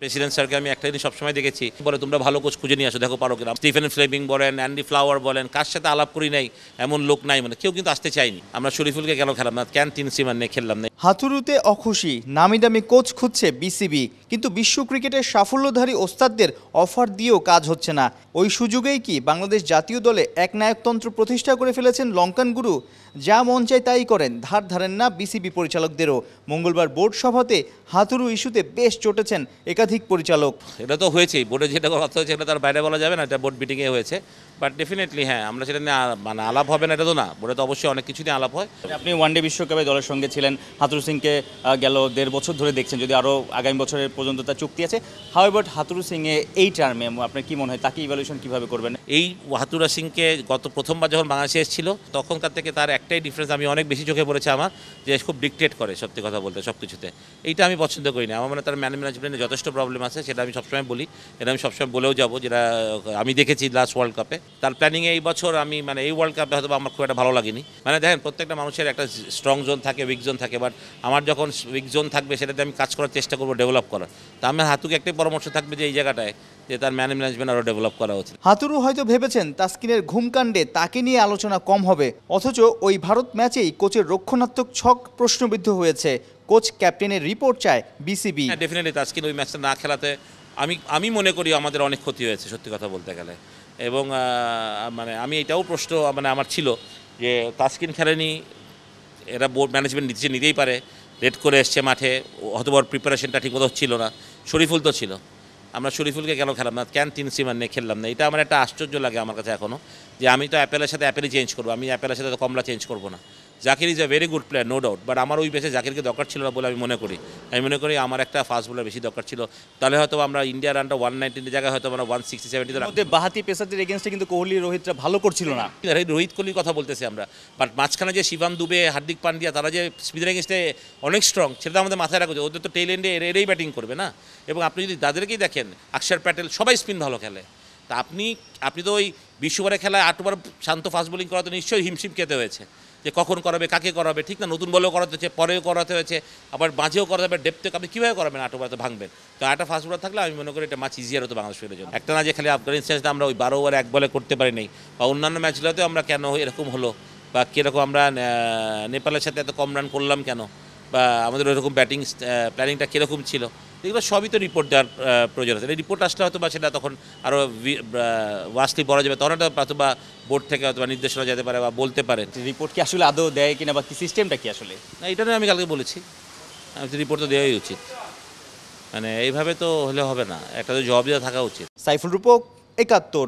President স্যারকে আমি একটা জিনিস সবসময় দেখেছি, বলে তোমরা ভালো কোচ খুঁজে নিয়ে আসো, দেখো পারো কিনা। স্টিফেন ফ্লেমিং বলেন, অ্যান্ডি ফ্লাওয়ার বলেন, কার সাথে আলাপ করি নাই এমন লোক নাই, মানে কেউ কিন্তু আসতে চায়নি। আমরা শরীফুলকে কেন খেলাম না, কেন তিন সিমান নিয়ে খেললাম না। হাতুড়ুতে অখুশি, নামি দামি কোচ খুঁজছে বিসিবি, কিন্তু বিশ্ব ক্রিকেটের সাফল্যধারী ওস্তাদদের অফার দিয়েও কাজ হচ্ছে না। ওই সুযোগেই কি বাংলাদেশ জাতীয় দলে একনায়কতন্ত্র প্রতিষ্ঠা করে ফেলেছেন লঙ্কান গুরু? যা মন চায় তাই করেন, ধার ধারেন না বিসিবি পরিচালকদেরও। মঙ্গলবার বোর্ড সভাতে হাতুড়ু ইস্যুতে বেশ চটেছেন একাধিক পরিচালক। এটা তো হয়েছেই, বোর্ডে যেটা কথা হয়েছে এটা তার বাইরে বলা যাবে না, এটা বোর্ড মিটিংয়ে হয়েছে। বাট ডেফিনেটলি হ্যাঁ, আমরা সেটা নিয়ে মানে আলাপ হবে না এটা তো না, বোর্ডে তো অবশ্যই অনেক কিছু নিয়ে আলাপ হয়। আপনি ওয়ানডে বিশ্বকাপে দলের সঙ্গে ছিলেন, হাতুড়ু সিংকে গেল 1.5 বছর ধরে দেখছেন, যদি আরও আগামী বছরের পর্যন্ত তার চুক্তি আছে। হাউএভার হাতুড়ু সিংয়ে এই টার্মে আপনার কি মনে হয়, তাকে ইভ্যালুয়েশন কীভাবে করবেন? এই হাতুড়া সিংকে গত প্রথমবার যখন বাংলাদেশে এসেছিল তখনকার থেকে তার একটাই ডিফারেন্স আমি অনেক বেশি চোখে পড়েছে আমার, যে খুব ডিকটেট করে সত্যি কথা বলতে সব কিছুতে। এইটা আমি পছন্দ করি না। আমার মনে তার ম্যানেজমেন্টে যথেষ্ট প্রবলেম আছে, সেটা আমি সবসময় বলি, এটা আমি সবসময় বলেও যাবো, যেটা আমি দেখেছি লাস্ট ওয়ার্ল্ড কাপে। তার প্ল্যানিংয়ে এই বছর আমি মানে এই ওয়ার্ল্ড কাপে হয়তো আমার খুব একটা ভালো লাগেনি। মানে দেখেন, প্রত্যেকটা মানুষের একটা স্ট্রং জোন থাকে, উইক জোন থাকে, বাট আমার যখন উইক জোন থাকবে সেটাতে আমি কাজ করার চেষ্টা করবো, ডেভেলপ করার। তা আমার হাতুকে একটাই পরামর্শ থাকবে যে এই জায়গাটায় যে তার ম্যানেজমেন্ট আরও ডেভেলপ করা উচিত। হাতুড়ু হয়তো ভেবেছেন তাসকিনের ঘুমকাণ্ডে তাকে নিয়ে আলোচনা কম হবে, অথচ ওই ভারত ম্যাচেই কোচের রক্ষণাত্মক ছক প্রশ্নবিদ্ধ হয়েছে। কোচ ক্যাপ্টেনের রিপোর্ট চায় বিসিবি। হ্যাঁ, ডেফিনেটলি তাসকিন ওই ম্যাচটা না খেলাতে আমি মনে করি আমাদের অনেক ক্ষতি হয়েছে সত্যি কথা বলতে গেলে। এবং মানে আমি এটাও প্রশ্ন মানে আমার ছিল যে তাসকিন খেলেনি, এরা বোর্ড ম্যানেজমেন্ট নিতেই পারে, রেড করে এসছে মাঠে, হয়তো ওর প্রিপারেশনটা ঠিকমতো হচ্ছিল না। শরীফুল তো ছিল, আমরা শরীফুলকে কেন খেলাম না, কেন তিন সিমান নিয়ে খেললাম না। এটা আমার একটা আশ্চর্য লাগে আমার কাছে এখনও, যে আমি তো অ্যাপেলের সাথে অ্যাপেলই চেঞ্জ করবো, আমি অ্যাপেলের সাথে তো কমলা চেঞ্জ করবো না। Zakir is a very good player, no doubt, but আমার ওই বেশে জাকিরকে দরকার ছিল না বলে আমি মনে করি আমার একটা ফাস্ট বোলার বেশি দরকার ছিল। তাহলে হয়তো আমরা ইন্ডিয়ার আন্ডার 119 জায়গায় হয়তো আমরা 160-70 মধ্যে বাহাতি পেসারদের এগেনস্টে কিন্তু কোহলি রোহিতরা ভালো করছিল না। রোহিত কোহলির কথা বলতেছি আমরা, বাট মাঝখানে যে শিবাম দুবে, হার্দিক পান্ডিয়া, তারা যে স্পিনের এগেনস্টে অনেক স্ট্রং, সেটা আমাদের মাথায় রাখা, ওদের তো টেল এন্ডে এরাই ব্যাটিং করবে না। এবং আপনি যদি তাদেরকেই দেখেন, অক্ষর প্যাটেল সবাই স্পিন ভালো খেলে। তা আপনি তো ওই 20 ওভারে খেলায় 8 ওভার শান্ত ফাস্ট বোলিং করাতে নিশ্চয়ই হিমশিম খেতে হয়েছে, যে কখন করাবে, কাকে করাবে, ঠিক না? নতুন বলেও করাতে হচ্ছে, পরেও করাতে হয়েছে, আবার মাঝেও করাতে হবে, ডেপথে আপনি কীভাবে করাবেন? 8 ওভারে তো ভাঙবেন। তো 8টা ফাস্ট বোলার থাকলে আমি মনে করি এটা ম্যাচ ইজিয়ার হতো বাংলাদেশের জন্য। একটা না যে খালি আফগানিস্তান আমরা ওই 12 ওভারে 1 বলে করতে পারি নাই, বা অন্যান্য ম্যাচগুলোতে আমরা কেন এরকম হলো, বা কীরকম আমরা নেপালের সাথে এত কম রান করলাম কেন, বা আমাদের ওইরকম ব্যাটিং প্ল্যানিংটা কীরকম ছিল, এগুলো সবই তো রিপোর্ট দেওয়ার প্রয়োজন আছে। এই রিপোর্ট আসলে হয়তো বা সেটা তখন আরও ওয়াস্টলি বলা যাবে, তখন হয়তো বা বোর্ড থেকে হয়তো বা নির্দেশনা যেতে পারে বা বলতে পারেন। রিপোর্ট কি আসলে আদৌ দেয় কিনা, বা কি সিস্টেমটা কি আসলে? না, এটা নিয়ে আমি কালকে বলেছি, রিপোর্ট তো দেওয়াই উচিত। মানে এইভাবে তো হলে হবে না, একটা তো জবাব দেওয়া থাকা উচিত। সাইফুল রূপক, ৭১।